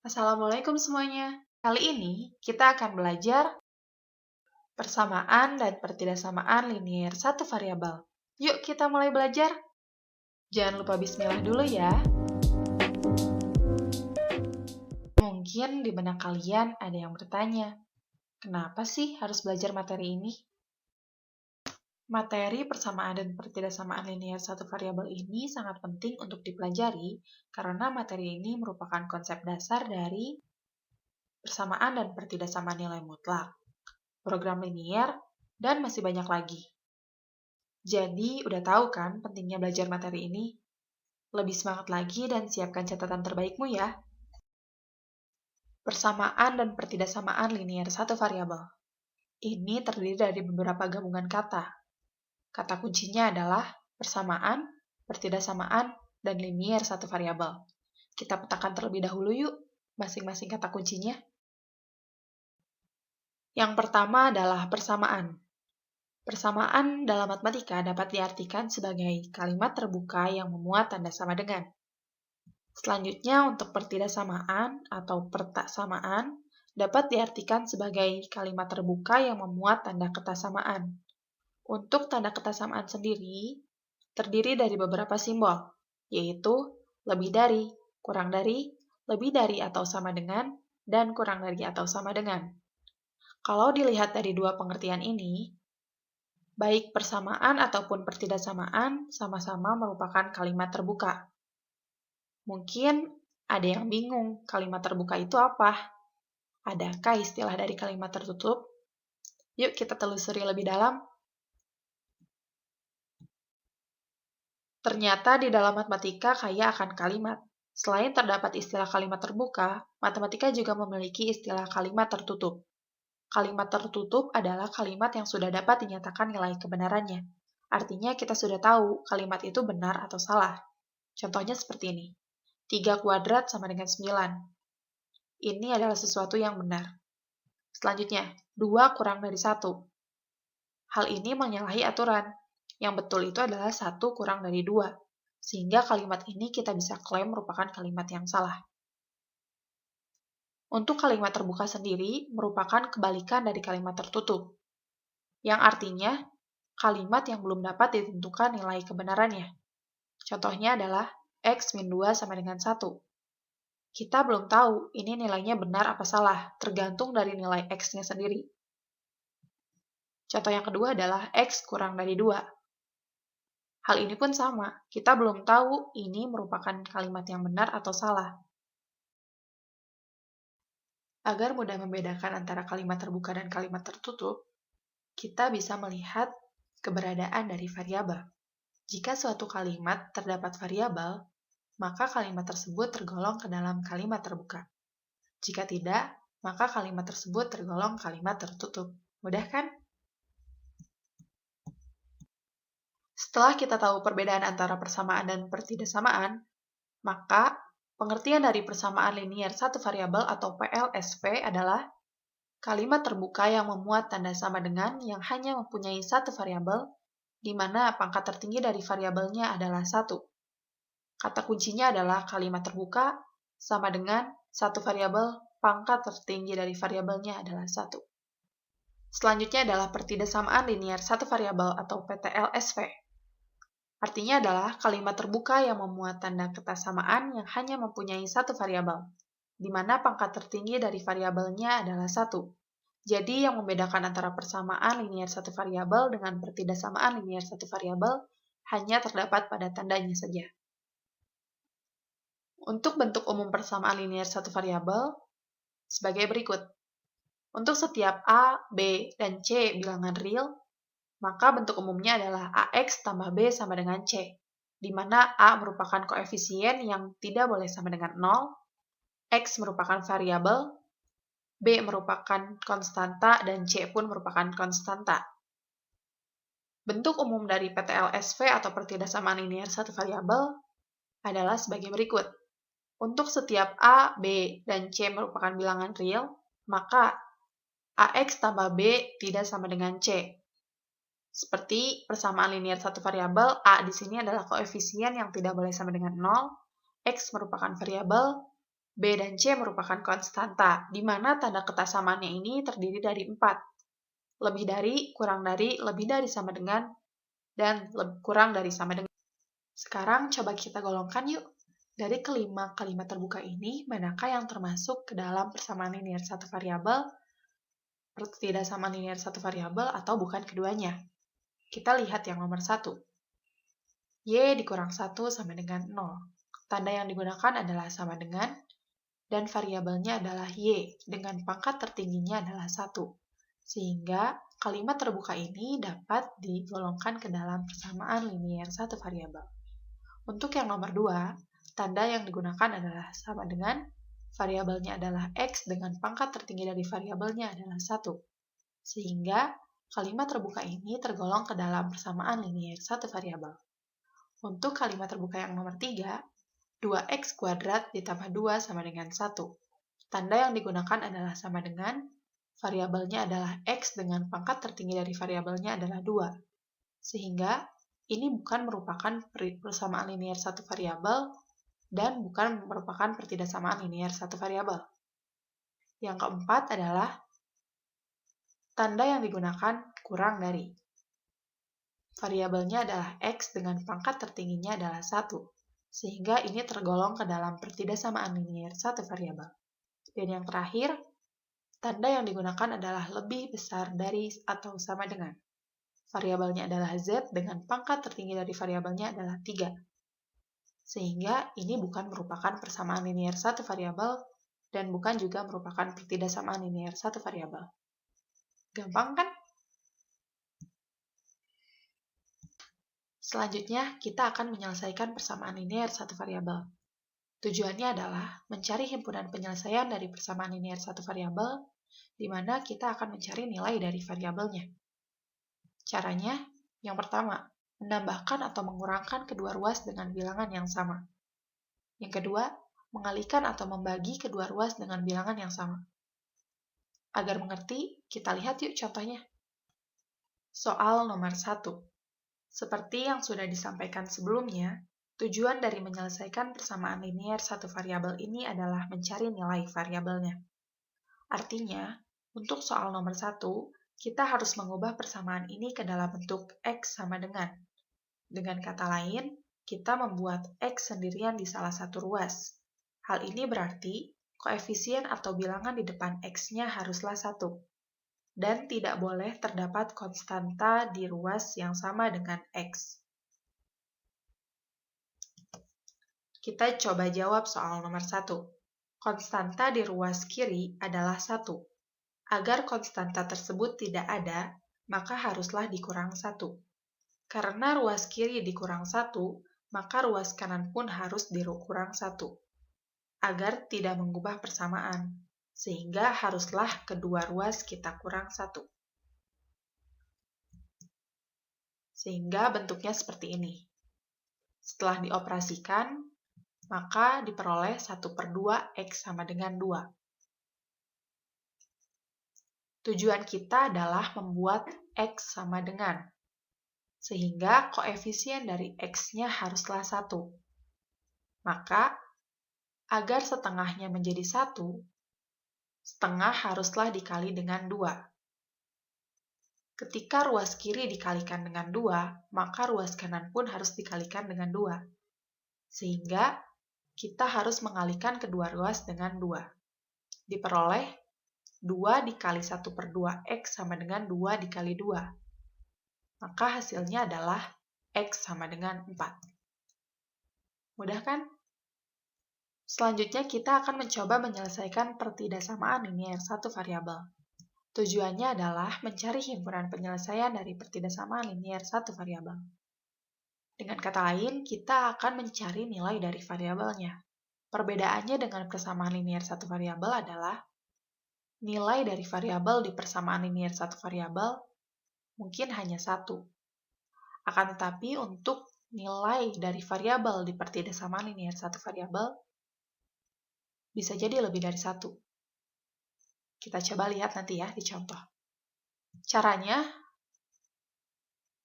Assalamualaikum semuanya. Kali ini kita akan belajar persamaan dan pertidaksamaan linier satu variabel. Yuk kita mulai belajar. Jangan lupa bismillah dulu ya. Mungkin di benak kalian ada yang bertanya, kenapa sih harus belajar materi ini? Materi persamaan dan pertidaksamaan linier satu variabel ini sangat penting untuk dipelajari karena materi ini merupakan konsep dasar dari persamaan dan pertidaksamaan nilai mutlak, program linier, dan masih banyak lagi. Jadi, udah tahu kan pentingnya belajar materi ini? Lebih semangat lagi dan siapkan catatan terbaikmu ya. Persamaan dan pertidaksamaan linier satu variabel. Ini terdiri dari beberapa gabungan kata. Kata kuncinya adalah persamaan, pertidaksamaan, dan linier satu variabel. Kita petakan terlebih dahulu yuk, masing-masing kata kuncinya. Yang pertama adalah persamaan. Persamaan dalam matematika dapat diartikan sebagai kalimat terbuka yang memuat tanda sama dengan. Selanjutnya, untuk pertidaksamaan atau pertaksamaan dapat diartikan sebagai kalimat terbuka yang memuat tanda ketasamaan. Untuk tanda ketasamaan sendiri, terdiri dari beberapa simbol, yaitu lebih dari, kurang dari, lebih dari atau sama dengan, dan kurang dari atau sama dengan. Kalau dilihat dari dua pengertian ini, baik persamaan ataupun pertidaksamaan sama-sama merupakan kalimat terbuka. Mungkin ada yang bingung, kalimat terbuka itu apa? Adakah istilah dari kalimat tertutup? Yuk kita telusuri lebih dalam. Ternyata di dalam matematika kaya akan kalimat. Selain terdapat istilah kalimat terbuka, matematika juga memiliki istilah kalimat tertutup. Kalimat tertutup adalah kalimat yang sudah dapat dinyatakan nilai kebenarannya. Artinya kita sudah tahu kalimat itu benar atau salah. Contohnya seperti ini. 3 kuadrat sama dengan 9. Ini adalah sesuatu yang benar. Selanjutnya, 2 kurang dari 1. Hal ini menyalahi aturan. Yang betul itu adalah 1 kurang dari 2. Sehingga kalimat ini kita bisa klaim merupakan kalimat yang salah. Untuk kalimat terbuka sendiri merupakan kebalikan dari kalimat tertutup, yang artinya kalimat yang belum dapat ditentukan nilai kebenarannya. Contohnya adalah X min 2 sama dengan 1. Kita belum tahu ini nilainya benar apa salah, tergantung dari nilai X-nya sendiri. Contoh yang kedua adalah X kurang dari 2. Hal ini pun sama, kita belum tahu ini merupakan kalimat yang benar atau salah. Agar mudah membedakan antara kalimat terbuka dan kalimat tertutup, kita bisa melihat keberadaan dari variabel. Jika suatu kalimat terdapat variabel, maka kalimat tersebut tergolong ke dalam kalimat terbuka. Jika tidak, maka kalimat tersebut tergolong kalimat tertutup. Mudah kan? Setelah kita tahu perbedaan antara persamaan dan pertidaksamaan, maka pengertian dari persamaan linier satu variabel atau PLSV adalah kalimat terbuka yang memuat tanda sama dengan yang hanya mempunyai satu variabel, di mana pangkat tertinggi dari variabelnya adalah 1. Kata kuncinya adalah kalimat terbuka sama dengan satu variabel, pangkat tertinggi dari variabelnya adalah 1. Selanjutnya adalah pertidaksamaan linier satu variabel atau PTLSV. Artinya adalah kalimat terbuka yang memuat tanda ketasamaan yang hanya mempunyai satu variabel, di mana pangkat tertinggi dari variabelnya adalah 1. Jadi yang membedakan antara persamaan linier satu variabel dengan pertidaksamaan linier satu variabel hanya terdapat pada tandanya saja. Untuk bentuk umum persamaan linier satu variabel sebagai berikut. Untuk setiap A, B, dan C bilangan real, maka bentuk umumnya adalah AX tambah B sama dengan C, di mana A merupakan koefisien yang tidak boleh sama dengan 0, X merupakan variabel, B merupakan konstanta, dan C pun merupakan konstanta. Bentuk umum dari PTLSV atau pertidaksamaan linier satu variabel adalah sebagai berikut. Untuk setiap A, B, dan C merupakan bilangan real, maka AX tambah B tidak sama dengan C. Seperti persamaan linier satu variabel, A di sini adalah koefisien yang tidak boleh sama dengan 0, X merupakan variabel, B dan C merupakan konstanta, di mana tanda ketasamaannya ini terdiri dari 4. Lebih dari, kurang dari, lebih dari sama dengan, dan kurang dari sama dengan. Sekarang coba kita golongkan yuk. Dari kelima kalimat terbuka ini, manakah yang termasuk ke dalam persamaan linier satu variabel, pertidaksamaan linier satu variabel, atau bukan keduanya? Kita lihat yang nomor 1. Y dikurang 1 sama dengan 0. Tanda yang digunakan adalah sama dengan, dan variabelnya adalah Y, dengan pangkat tertingginya adalah 1. Sehingga kalimat terbuka ini dapat digolongkan ke dalam persamaan linier satu variabel. Untuk yang nomor 2, tanda yang digunakan adalah sama dengan, variabelnya adalah X dengan pangkat tertinggi dari variabelnya adalah 1. Sehingga kalimat terbuka ini tergolong ke dalam persamaan linier satu variabel. Untuk kalimat terbuka yang nomor 3, 2x kuadrat ditambah 2 sama dengan 1. Tanda yang digunakan adalah sama dengan, variabelnya adalah x dengan pangkat tertinggi dari variabelnya adalah 2. Sehingga ini bukan merupakan persamaan linier satu variabel dan bukan merupakan pertidaksamaan linier satu variabel. Yang keempat adalah tanda yang digunakan kurang dari. Variabelnya adalah x dengan pangkat tertingginya adalah 1, sehingga ini tergolong ke dalam pertidaksamaan linier satu variabel. Dan yang terakhir, tanda yang digunakan adalah lebih besar dari atau sama dengan. Variabelnya adalah z dengan pangkat tertinggi dari variabelnya adalah 3. Sehingga ini bukan merupakan persamaan linier satu variabel dan bukan juga merupakan pertidaksamaan linier satu variabel. Gampang kan? Selanjutnya, kita akan menyelesaikan persamaan linier satu variabel. Tujuannya adalah mencari himpunan penyelesaian dari persamaan linier satu variabel, di mana kita akan mencari nilai dari variabelnya. Caranya, yang pertama, menambahkan atau mengurangkan kedua ruas dengan bilangan yang sama. Yang kedua, mengalihkan atau membagi kedua ruas dengan bilangan yang sama. Agar mengerti, kita lihat yuk contohnya. Soal nomor 1. Seperti yang sudah disampaikan sebelumnya, tujuan dari menyelesaikan persamaan linier satu variabel ini adalah mencari nilai variabelnya. Artinya, untuk soal nomor 1, kita harus mengubah persamaan ini ke dalam bentuk X sama dengan. Dengan kata lain, kita membuat X sendirian di salah satu ruas. Hal ini berarti, koefisien atau bilangan di depan X-nya haruslah 1. Dan tidak boleh terdapat konstanta di ruas yang sama dengan X. Kita coba jawab soal nomor 1. Konstanta di ruas kiri adalah 1. Agar konstanta tersebut tidak ada, maka haruslah dikurang 1. Karena ruas kiri dikurang 1, maka ruas kanan pun harus dikurang 1. Agar tidak mengubah persamaan, sehingga haruslah kedua ruas kita kurang 1. Sehingga bentuknya seperti ini. Setelah dioperasikan, maka diperoleh 1/2 X sama dengan 2. Tujuan kita adalah membuat X sama dengan, sehingga koefisien dari X-nya haruslah 1. Maka, agar setengahnya menjadi 1, setengah haruslah dikali dengan 2. Ketika ruas kiri dikalikan dengan 2, maka ruas kanan pun harus dikalikan dengan 2. Sehingga, kita harus mengalihkan kedua ruas dengan 2. Diperoleh 2 dikali 1/2 X sama dengan 2 dikali 2. Maka hasilnya adalah X sama dengan 4. Mudah kan? Selanjutnya kita akan mencoba menyelesaikan pertidaksamaan linier satu variabel. Tujuannya adalah mencari himpunan penyelesaian dari pertidaksamaan linier satu variabel. Dengan kata lain, kita akan mencari nilai dari variabelnya. Perbedaannya dengan persamaan linier satu variabel adalah nilai dari variabel di persamaan linier satu variabel mungkin hanya 1. Akan tetapi untuk nilai dari variabel di pertidaksamaan linier satu variabel bisa jadi lebih dari 1. Kita coba lihat nanti ya di contoh.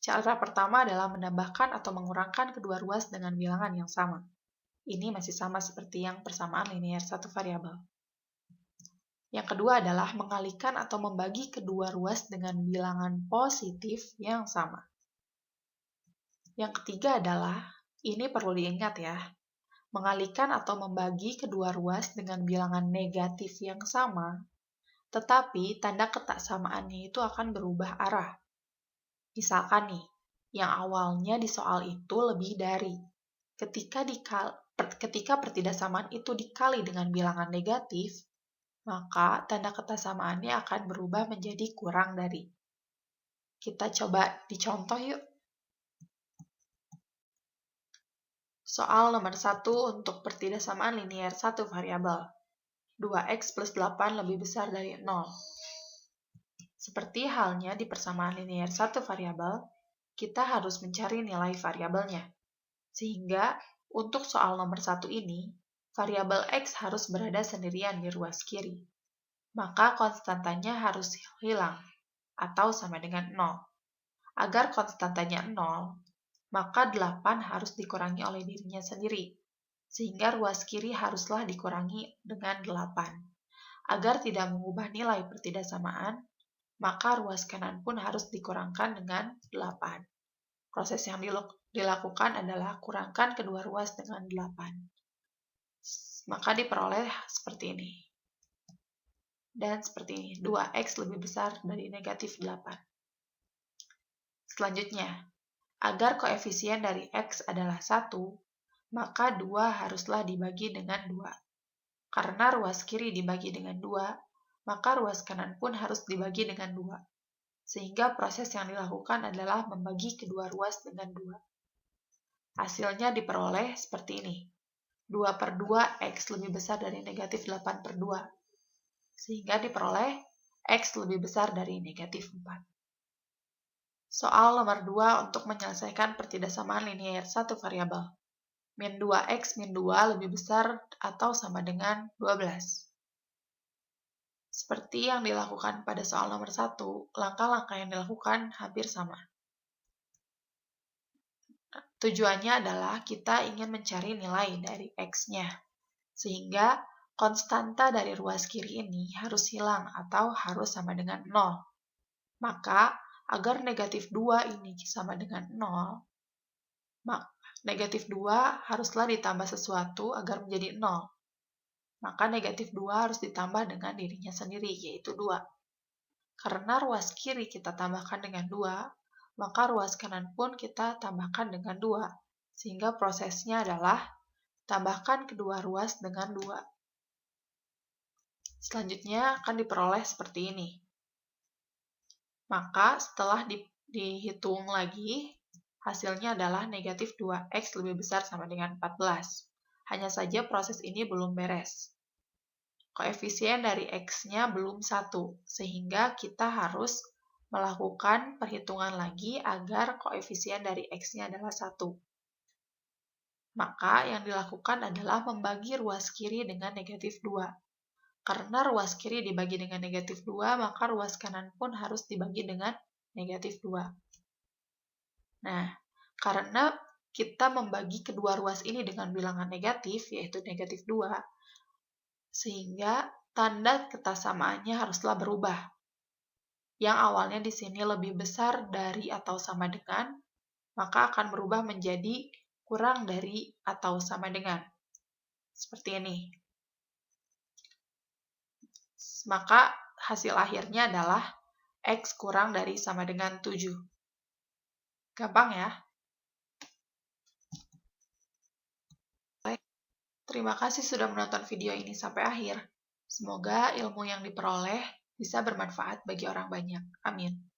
Cara pertama adalah menambahkan atau mengurangkan kedua ruas dengan bilangan yang sama. Ini masih sama seperti yang persamaan linear satu variabel. Yang kedua adalah mengalihkan atau membagi kedua ruas dengan bilangan positif yang sama. Yang ketiga adalah, ini perlu diingat ya, mengalihkan atau membagi kedua ruas dengan bilangan negatif yang sama, tetapi tanda ketaksamaannya itu akan berubah arah. Misalkan nih, yang awalnya di soal itu lebih dari. Ketika pertidaksamaan itu dikali dengan bilangan negatif, maka tanda ketaksamaannya akan berubah menjadi kurang dari. Kita coba dicontoh yuk. Soal nomor 1 untuk pertidaksamaan linear satu variabel. 2x plus 8 lebih besar dari 0. Seperti halnya di persamaan linear satu variabel, kita harus mencari nilai variabelnya. Sehingga, untuk soal nomor 1 ini, variabel x harus berada sendirian di ruas kiri. Maka konstantanya harus hilang, atau sama dengan 0. Agar konstantanya 0, maka 8 harus dikurangi oleh dirinya sendiri, sehingga ruas kiri haruslah dikurangi dengan 8. Agar tidak mengubah nilai pertidaksamaan, maka ruas kanan pun harus dikurangkan dengan 8. Proses yang dilakukan adalah kurangkan kedua ruas dengan 8. Maka diperoleh seperti ini. Dan seperti ini, 2x lebih besar dari negatif 8. Selanjutnya, agar koefisien dari x adalah 1, maka 2 haruslah dibagi dengan 2. Karena ruas kiri dibagi dengan 2, maka ruas kanan pun harus dibagi dengan 2. Sehingga proses yang dilakukan adalah membagi kedua ruas dengan 2. Hasilnya diperoleh seperti ini. 2/2 x lebih besar dari negatif 8/2. Sehingga diperoleh x lebih besar dari negatif 4. Soal nomor 2 untuk menyelesaikan pertidaksamaan linear satu variabel. Min 2x min 2 lebih besar atau sama dengan 12. Seperti yang dilakukan pada soal nomor 1, langkah-langkah yang dilakukan hampir sama. Tujuannya adalah kita ingin mencari nilai dari x-nya, sehingga konstanta dari ruas kiri ini harus hilang atau harus sama dengan 0. Maka, agar negatif 2 ini sama dengan 0, maka negatif 2 haruslah ditambah sesuatu agar menjadi 0. Maka negatif 2 harus ditambah dengan dirinya sendiri, yaitu 2. Karena ruas kiri kita tambahkan dengan 2, maka ruas kanan pun kita tambahkan dengan 2. Sehingga prosesnya adalah tambahkan kedua ruas dengan 2. Selanjutnya akan diperoleh seperti ini. Maka setelah dihitung lagi, hasilnya adalah negatif 2x lebih besar sama dengan 14. Hanya saja proses ini belum beres. Koefisien dari x-nya belum 1, sehingga kita harus melakukan perhitungan lagi agar koefisien dari x-nya adalah 1. Maka yang dilakukan adalah membagi ruas kiri dengan negatif 2. Karena ruas kiri dibagi dengan negatif 2, maka ruas kanan pun harus dibagi dengan negatif 2. Nah, karena kita membagi kedua ruas ini dengan bilangan negatif, yaitu negatif 2, sehingga tanda ketaksamaannya haruslah berubah. Yang awalnya di sini lebih besar dari atau sama dengan, maka akan berubah menjadi kurang dari atau sama dengan. Seperti ini. Maka hasil akhirnya adalah x kurang dari sama dengan 7. Gampang ya? Terima kasih sudah menonton video ini sampai akhir. Semoga ilmu yang diperoleh bisa bermanfaat bagi orang banyak. Amin.